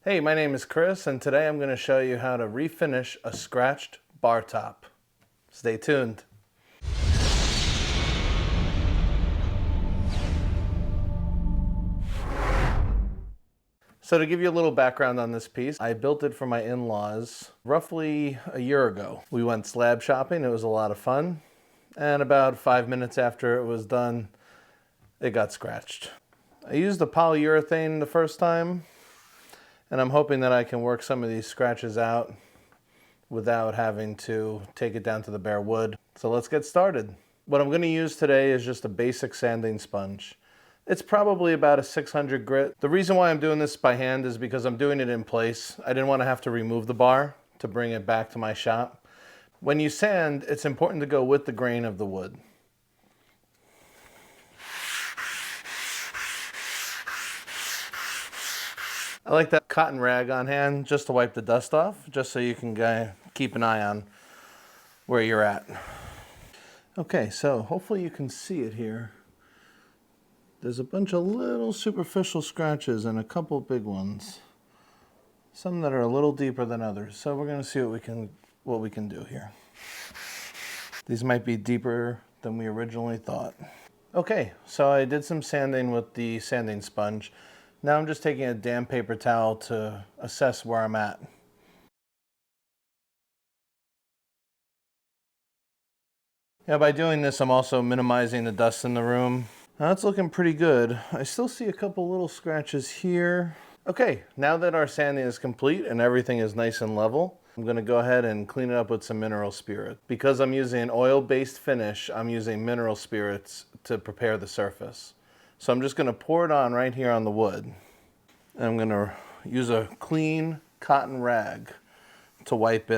Hey, my name is Chris, and today I'm going to show you how to refinish a scratched bar top. Stay tuned. So to give you a little background on this piece, I built it for my in-laws roughly a year ago. We went slab shopping, it was a lot of fun, and about 5 minutes after it was done, it got scratched. I used the polyurethane the first time, and I'm hoping that I can work some of these scratches out without having to take it down to the bare wood. So let's get started. What I'm going to use today is just a basic sanding sponge. It's probably about a 600 grit. The reason why I'm doing this by hand is because I'm doing it in place. I didn't want to have to remove the bar to bring it back to my shop. When you sand, it's important to go with the grain of the wood. I like that cotton rag on hand just to wipe the dust off, just so you can keep an eye on where you're at. Okay, so hopefully you can see it here. There's a bunch of little superficial scratches and a couple big ones. Some that are a little deeper than others. So we're going to see what we can do here. These might be deeper than we originally thought. Okay, so I did some sanding with the sanding sponge. Now I'm just taking a damp paper towel to assess where I'm at. Yeah, by doing this, I'm also minimizing the dust in the room. Now it's looking pretty good. I still see a couple little scratches here. Okay, now that our sanding is complete and everything is nice and level, I'm gonna go ahead and clean it up with some mineral spirit. Because I'm using an oil-based finish, I'm using mineral spirits to prepare the surface. So I'm just gonna pour it on right here on the wood. And I'm gonna use a clean cotton rag to wipe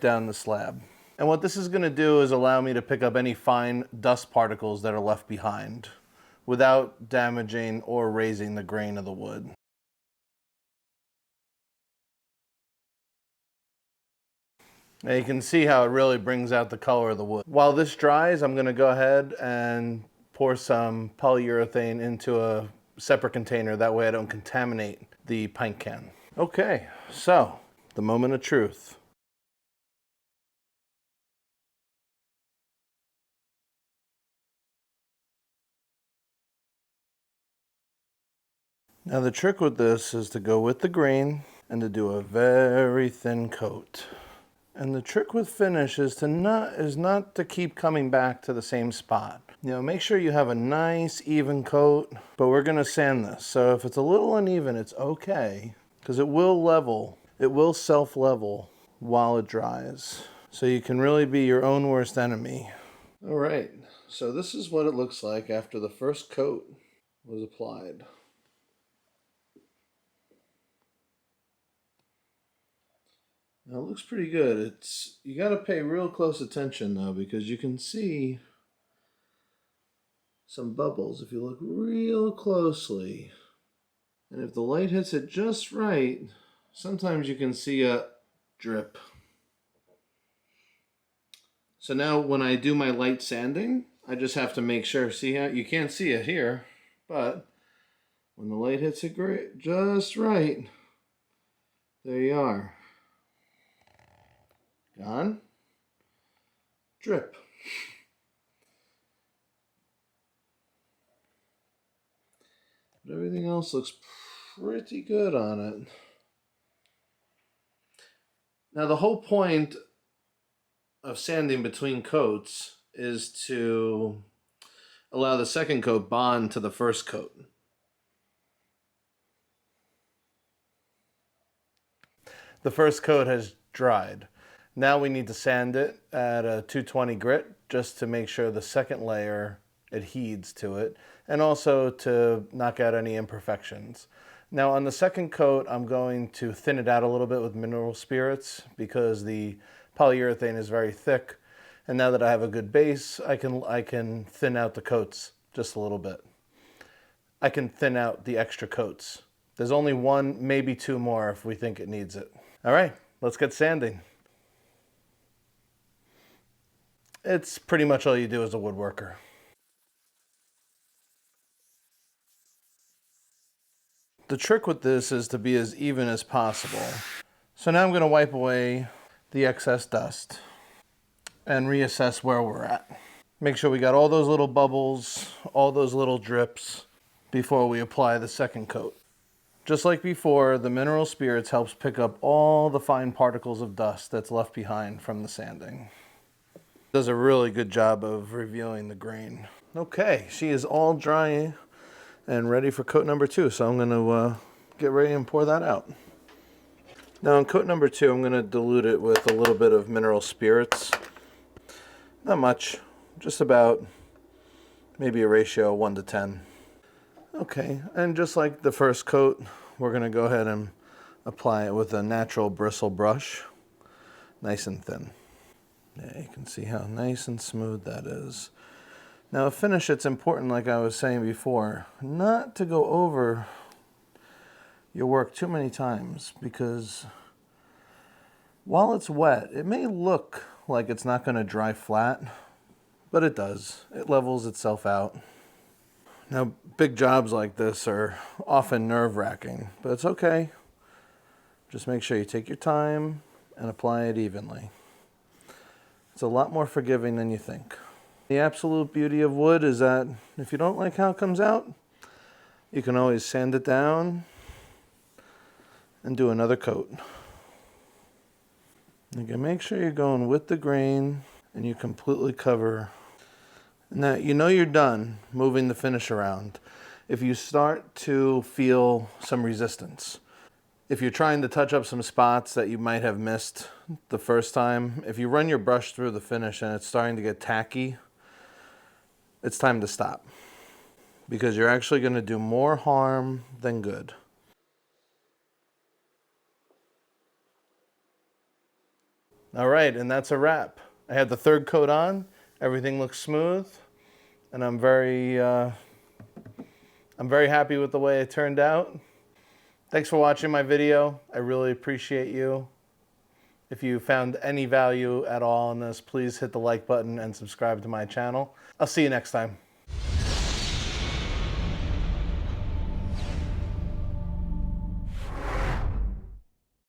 down the slab. And what this is going to do is allow me to pick up any fine dust particles that are left behind without damaging or raising the grain of the wood. Now you can see how it really brings out the color of the wood. While this dries, I'm going to go ahead and pour some polyurethane into a separate container. That way I don't contaminate the pint can. Okay, so the moment of truth. Now the trick with this is to go with the grain and to do a very thin coat. And the trick with finish is not to keep coming back to the same spot. You know, make sure you have a nice even coat, but we're gonna sand this. So if it's a little uneven, it's okay, because it will level. It will self-level while it dries. So you can really be your own worst enemy. All right, so this is what it looks like after the first coat was applied. Now it looks pretty good. You got to pay real close attention though, because you can see some bubbles if you look real closely. And if the light hits it just right, sometimes you can see a drip. So now when I do my light sanding, I just have to make sure, see how you can't see it here, but when the light hits it great, just right, there you are. Gone. Drip. But everything else looks pretty good on it. Now the whole point of sanding between coats is to allow the second coat bond to the first coat. The first coat has dried. Now we need to sand it at a 220 grit just to make sure the second layer adheres to it and also to knock out any imperfections. Now on the second coat, I'm going to thin it out a little bit with mineral spirits because the polyurethane is very thick. And now that I have a good base, I can thin out the coats just a little bit. I can thin out the extra coats. There's only one, maybe two more if we think it needs it. All right, let's get sanding. It's pretty much all you do as a woodworker. The trick with this is to be as even as possible. So now I'm going to wipe away the excess dust and reassess where we're at. Make sure we got all those little bubbles, all those little drips before we apply the second coat. Just like before, the mineral spirits helps pick up all the fine particles of dust that's left behind from the sanding. Does a really good job of revealing the grain. Okay, she is all dry and ready for coat number 2, so I'm going to get ready and pour that out. Now in coat number 2, I'm going to dilute it with a little bit of mineral spirits. Not much, just about maybe a ratio of 1 to 10. Okay, and just like the first coat, we're going to go ahead and apply it with a natural bristle brush, nice and thin. Yeah, you can see how nice and smooth that is. Now, a finish, it's important, like I was saying before, not to go over your work too many times, because while it's wet, it may look like it's not going to dry flat, but it does. It levels itself out. Now, big jobs like this are often nerve-wracking, but it's okay. Just make sure you take your time and apply it evenly. It's a lot more forgiving than you think. The absolute beauty of wood is that if you don't like how it comes out, you can always sand it down and do another coat. You can make sure you're going with the grain and you completely cover. Now, you know you're done moving the finish around if you start to feel some resistance. If you're trying to touch up some spots that you might have missed the first time, if you run your brush through the finish and it's starting to get tacky, it's time to stop, because you're actually going to do more harm than good. All right, and that's a wrap. I had the third coat on, everything looks smooth, and I'm very happy with the way it turned out. Thanks for watching my video. I really appreciate you. If you found any value at all in this, please hit the like button and subscribe to my channel. I'll see you next time.